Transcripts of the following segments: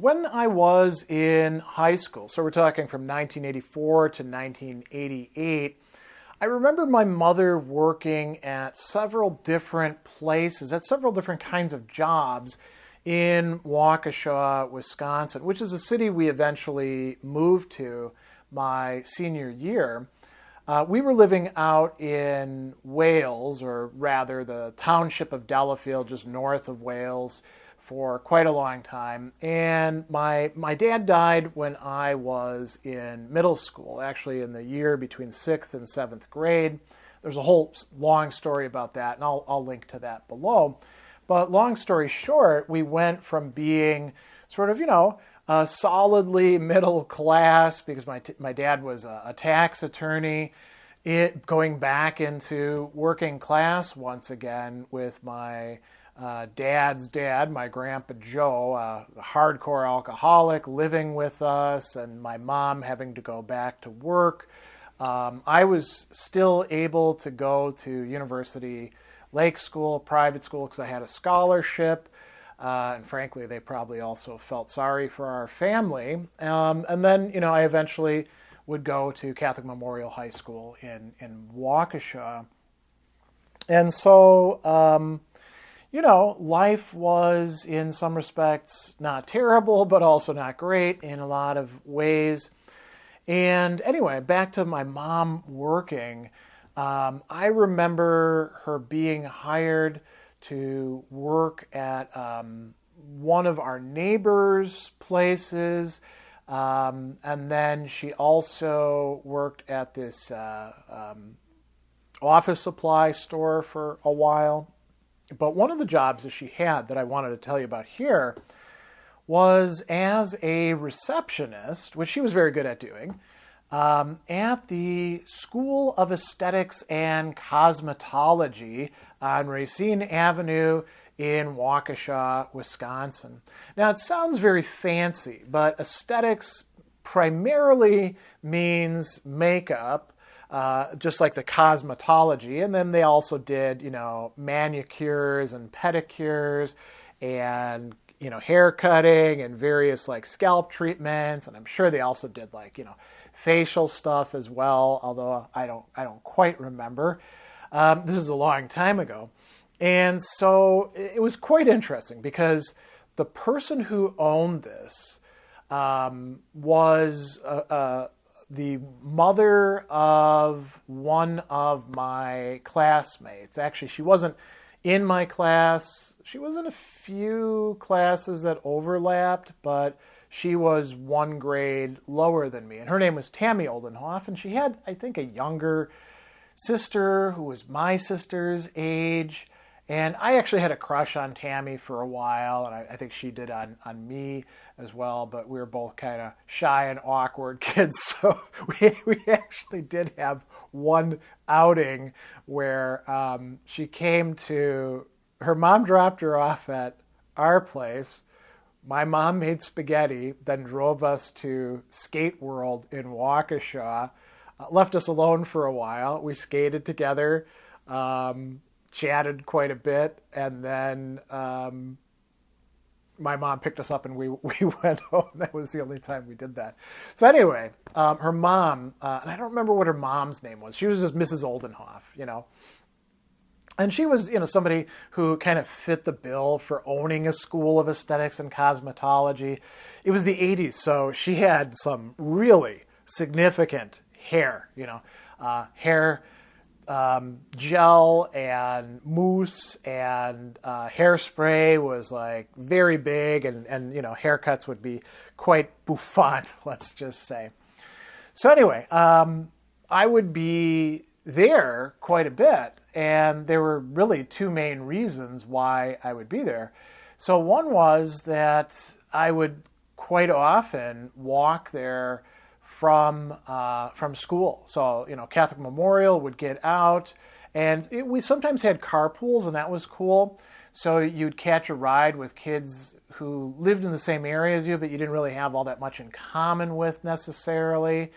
When I was in high school, so we're talking from 1984 to 1988, I remember my mother working at several different places, at several different kinds of jobs in Waukesha, Wisconsin, which is a city we eventually moved to my senior year. We were living out in Wales, or rather the township of Delafield, just north of Wales, for quite a long time. And my dad died when I was in middle school, actually in the year between 6th and 7th grade. There's a whole long story about that, and I'll link to that below. But long story short, we went from being sort of, solidly middle class, because my dad was a tax attorney, going back into working class once again with my dad's dad, my Grandpa Joe, a hardcore alcoholic, living with us, and my mom having to go back to work. I was still able to go to University Lake School, private school, because I had a scholarship. And frankly, they probably also felt sorry for our family. And then, I eventually would go to Catholic Memorial High School in Waukesha. And so, life was in some respects not terrible, but also not great in a lot of ways. And anyway, back to my mom working. I remember her being hired to work at one of our neighbors' places. And then she also worked at this office supply store for a while. But one of the jobs that she had that I wanted to tell you about here was as a receptionist, which she was very good at doing, at the School of Aesthetics and Cosmetology on Racine Avenue in Waukesha, Wisconsin. Now, it sounds very fancy, but aesthetics primarily means makeup, just like the cosmetology. And then they also did, manicures and pedicures and, hair cutting and various like scalp treatments. And I'm sure they also did like, facial stuff as well, although I don't quite remember. This is a long time ago. And so it was quite interesting because the person who owned this was the mother of one of my classmates. Actually, she wasn't in my class. She was in a few classes that overlapped, but she was one grade lower than me. And her name was Tammy Oldenhoff, and she had, I think, a younger sister who was my sister's age. And I actually had a crush on Tammy for a while, and I think she did on me as well, but we were both kind of shy and awkward kids, so we actually did have one outing where she came to, her mom dropped her off at our place. My mom made spaghetti, then drove us to Skate World in Waukesha, left us alone for a while. We skated together, chatted quite a bit, and then my mom picked us up and we went home. That was the only time we did that. So anyway, her mom, and I don't remember what her mom's name was. She was just Mrs. Oldenhoff, And she was, somebody who kind of fit the bill for owning a school of aesthetics and cosmetology. It was the 80s, so she had some really significant hair, hair gel and mousse and hairspray was like very big, and haircuts would be quite bouffant, let's just say. So anyway, I would be there quite a bit, and there were really two main reasons why I would be there. So one was that I would quite often walk there from school. So, Catholic Memorial would get out, and we sometimes had carpools, and that was cool. So you'd catch a ride with kids who lived in the same area as you, but you didn't really have all that much in common with necessarily.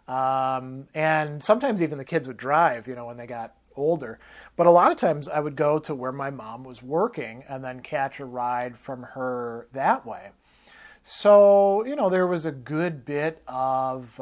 And sometimes even the kids would drive, when they got older. But a lot of times I would go to where my mom was working and then catch a ride from her that way. So, there was a good bit of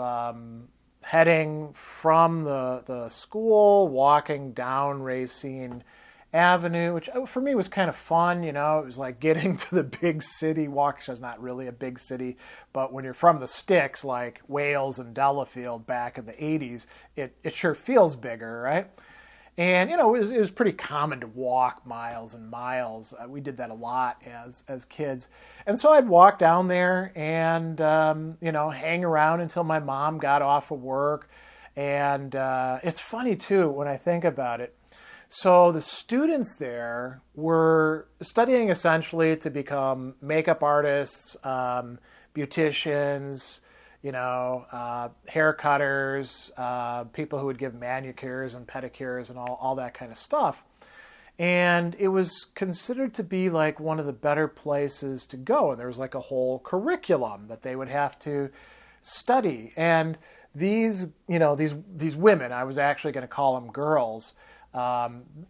heading from the school, walking down Racine Avenue, which for me was kind of fun. It was like getting to the big city. Waukesha's not really a big city, but when you're from the sticks like Wales and Delafield back in the 80s, it sure feels bigger, right? And, it was pretty common to walk miles and miles. We did that a lot as kids. And so I'd walk down there and, hang around until my mom got off of work. And it's funny, too, when I think about it. So the students there were studying essentially to become makeup artists, beauticians, hair cutters, people who would give manicures and pedicures and all that kind of stuff. And it was considered to be like one of the better places to go. And there was like a whole curriculum that they would have to study. And these women, I was actually going to call them girls,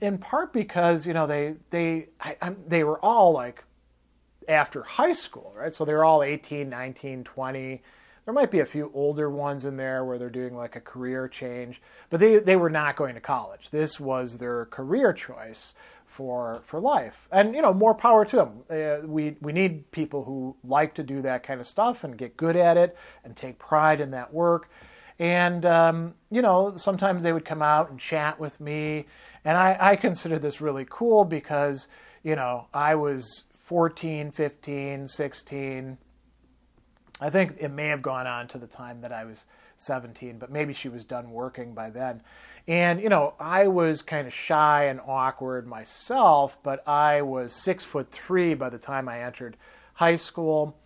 in part because, they were all like after high school, right? So they were all 18, 19, 20. There might be a few older ones in there where they're doing like a career change, but they were not going to college. This was their career choice for life. And, more power to them. We need people who like to do that kind of stuff and get good at it and take pride in that work. And, sometimes they would come out and chat with me. And I consider this really cool because, I was 14, 15, 16. I think it may have gone on to the time that I was 17, but maybe she was done working by then. And, I was kind of shy and awkward myself, but I was 6'3" by the time I entered high school.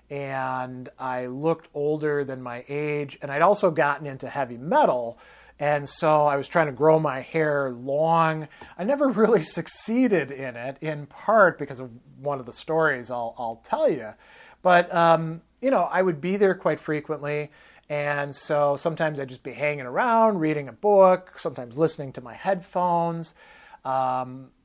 And I looked older than my age. And I'd also gotten into heavy metal. And so I was trying to grow my hair long. I never really succeeded in it, in part because of one of the stories I'll tell you. But, I would be there quite frequently. And so sometimes I'd just be hanging around, reading a book, sometimes listening to my headphones.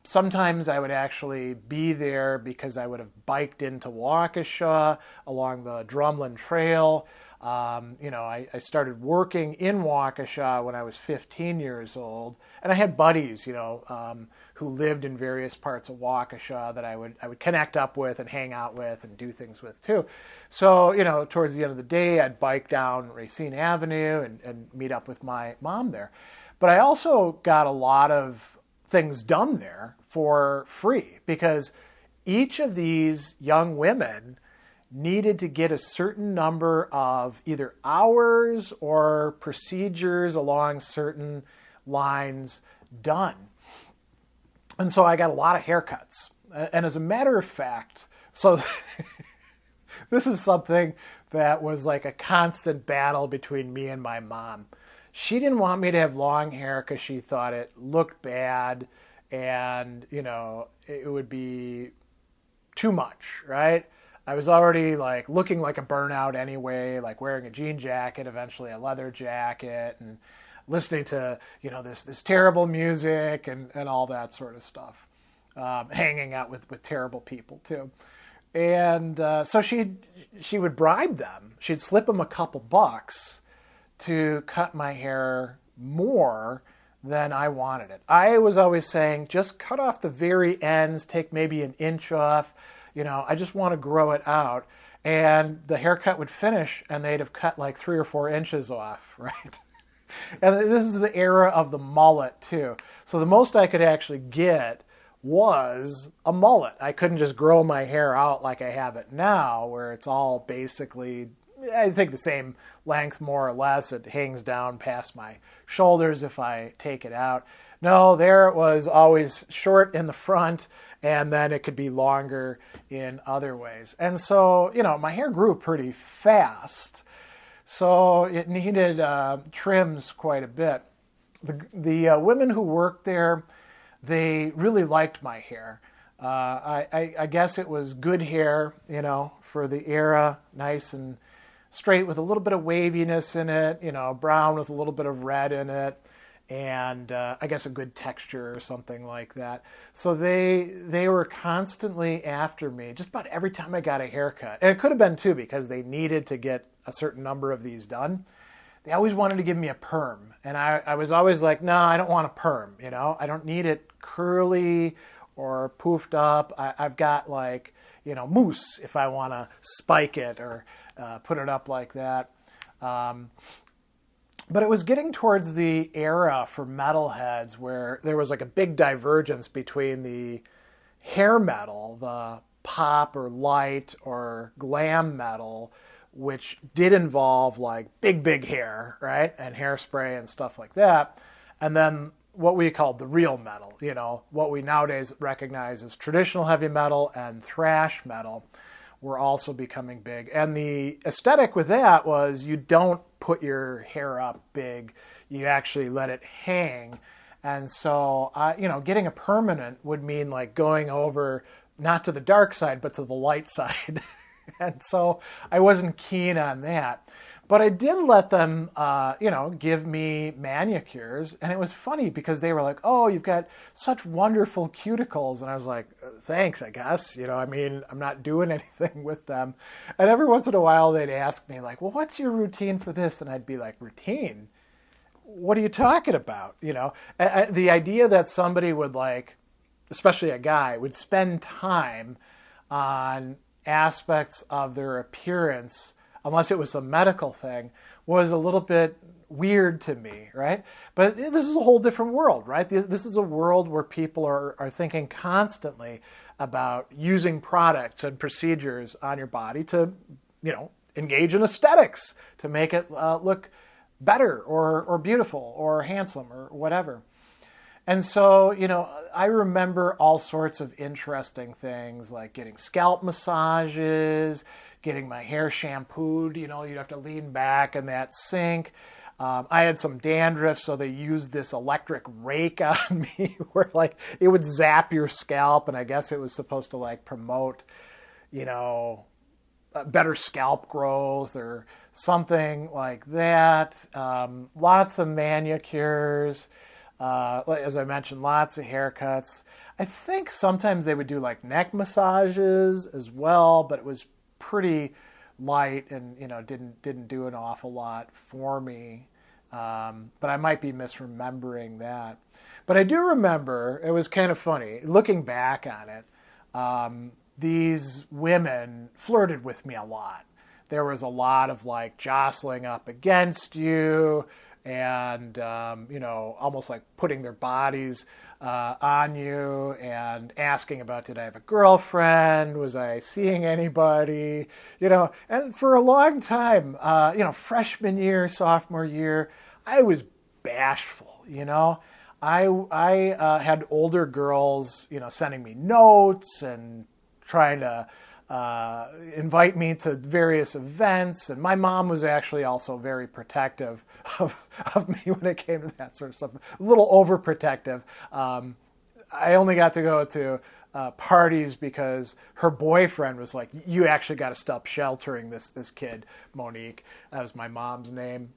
Sometimes I would actually be there because I would have biked into Waukesha along the Drumlin Trail. I started working in Waukesha when I was 15 years old, and I had buddies, who lived in various parts of Waukesha that I would connect up with and hang out with and do things with too. So, towards the end of the day, I'd bike down Racine Avenue and meet up with my mom there. But I also got a lot of things done there for free because each of these young women needed to get a certain number of either hours or procedures along certain lines done. And so I got a lot of haircuts. And as a matter of fact, so this is something that was like a constant battle between me and my mom. She didn't want me to have long hair because she thought it looked bad and, it would be too much, right? I was already like looking like a burnout anyway, like wearing a jean jacket, eventually a leather jacket, and listening to, this terrible music and all that sort of stuff. Hanging out with terrible people too. And so she would bribe them. She'd slip them a couple bucks to cut my hair more than I wanted it. I was always saying, just cut off the very ends, take maybe an inch off. I just want to grow it out. And the haircut would finish and they'd have cut like 3 or 4 inches off, right? And this is the era of the mullet too. So the most I could actually get was a mullet. I couldn't just grow my hair out like I have it now, where it's all basically, I think, the same length more or less. It hangs down past my shoulders if I take it out. No, there it was always short in the front, and then it could be longer in other ways. And so, my hair grew pretty fast, so it needed trims quite a bit. The women who worked there, they really liked my hair. I guess it was good hair, for the era, nice and straight with a little bit of waviness in it, brown with a little bit of red in it. and I guess a good texture or something like that. So they were constantly after me just about every time I got a haircut. And it could have been too because they needed to get a certain number of these done. They always wanted to give me a perm. And I was always like, no, I don't want a perm. I don't need it curly or poofed up. I've got like, mousse if I want to spike it or put it up like that. But it was getting towards the era for metalheads where there was like a big divergence between the hair metal, the pop or light or glam metal, which did involve like big hair, right? And hairspray and stuff like that. And then what we called the real metal, what we nowadays recognize as traditional heavy metal and thrash metal were also becoming big. And the aesthetic with that was you don't put your hair up big, you actually let it hang. And so, getting a permanent would mean like going over not to the dark side, but to the light side. And so I wasn't keen on that. But I did let them, give me manicures. And it was funny because they were like, oh, you've got such wonderful cuticles. And I was like, thanks, I guess. I'm not doing anything with them. And every once in a while they'd ask me like, well, what's your routine for this? And I'd be like, routine? What are you talking about? The idea that somebody would like, especially a guy, would spend time on aspects of their appearance, unless it was a medical thing, was a little bit weird to me, right? But this is a whole different world, right? This is a world where people are thinking constantly about using products and procedures on your body to, engage in aesthetics, to make it look better or beautiful or handsome or whatever. And so, I remember all sorts of interesting things like getting scalp massages, getting my hair shampooed. You'd have to lean back in that sink. I had some dandruff, so they used this electric rake on me where like it would zap your scalp. And I guess it was supposed to like promote, better scalp growth or something like that. Lots of manicures. As I mentioned, lots of haircuts. I think sometimes they would do like neck massages as well, but it was pretty light and didn't do an awful lot for me. But I might be misremembering that. But I do remember it was kind of funny looking back on it. These women flirted with me a lot. There was a lot of like jostling up against you. And, almost like putting their bodies on you and asking about, did I have a girlfriend? Was I seeing anybody? And for a long time, freshman year, sophomore year, I was bashful, I had older girls, sending me notes and trying to invite me to various events. And my mom was actually also very protective of me when it came to that sort of stuff. A little overprotective. I only got to go to parties because her boyfriend was like, you actually got to stop sheltering this kid, Monique. That was my mom's name.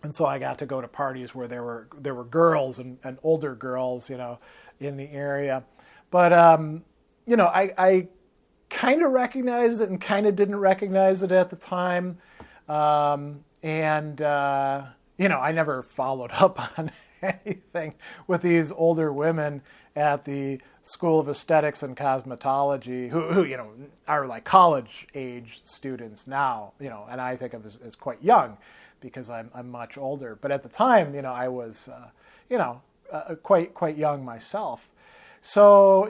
And so I got to go to parties where there were girls and older girls, in the area. But, I kind of recognized it and kind of didn't recognize it at the time. I never followed up on anything with these older women at the School of Aesthetics and Cosmetology who are like college age students now, and I think of as quite young because I'm much older. But at the time, I was, quite young myself. So,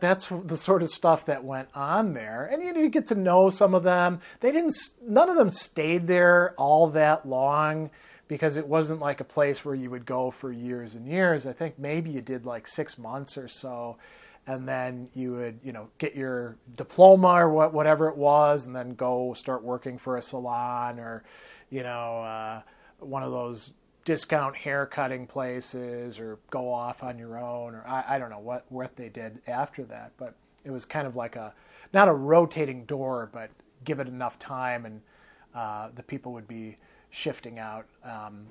that's the sort of stuff that went on there. And, you get to know some of them. None of them stayed there all that long because it wasn't like a place where you would go for years and years. I think maybe you did like 6 months or so. And then you would, get your diploma or whatever it was and then go start working for a salon or, one of those discount hair cutting places or go off on your own, or I don't know what they did after that, but it was kind of like not a rotating door, but give it enough time and the people would be shifting out.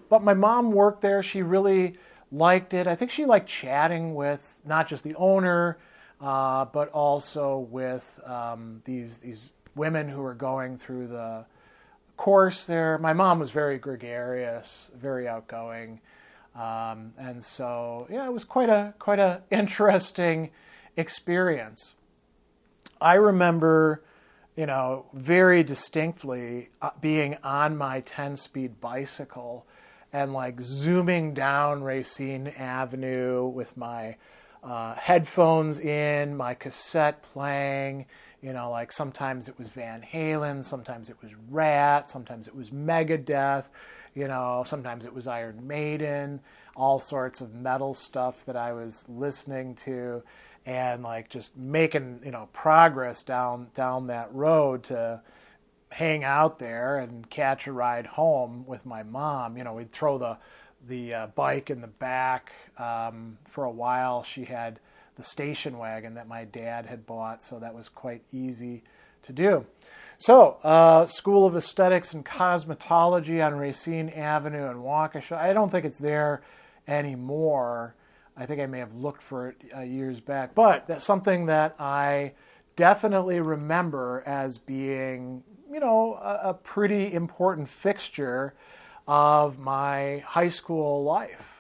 But my mom worked there. She really liked it. I think she liked chatting with not just the owner, but also with these women who were going through the course there. My mom was very gregarious, very outgoing, and so yeah, it was quite a interesting experience. I remember, very distinctly being on my 10-speed bicycle and like zooming down Racine Avenue with my headphones in, my cassette playing. Like sometimes it was Van Halen, sometimes it was Rat, sometimes it was Megadeth, sometimes it was Iron Maiden, all sorts of metal stuff that I was listening to, and like just making, progress down that road to hang out there and catch a ride home with my mom. We'd throw the bike in the back. For a while, she had the station wagon that my dad had bought, so that was quite easy to do. So, School of Aesthetics and Cosmetology on Racine Avenue in Waukesha. I don't think it's there anymore. I think I may have looked for it years back, but that's something that I definitely remember as being, a pretty important fixture of my high school life.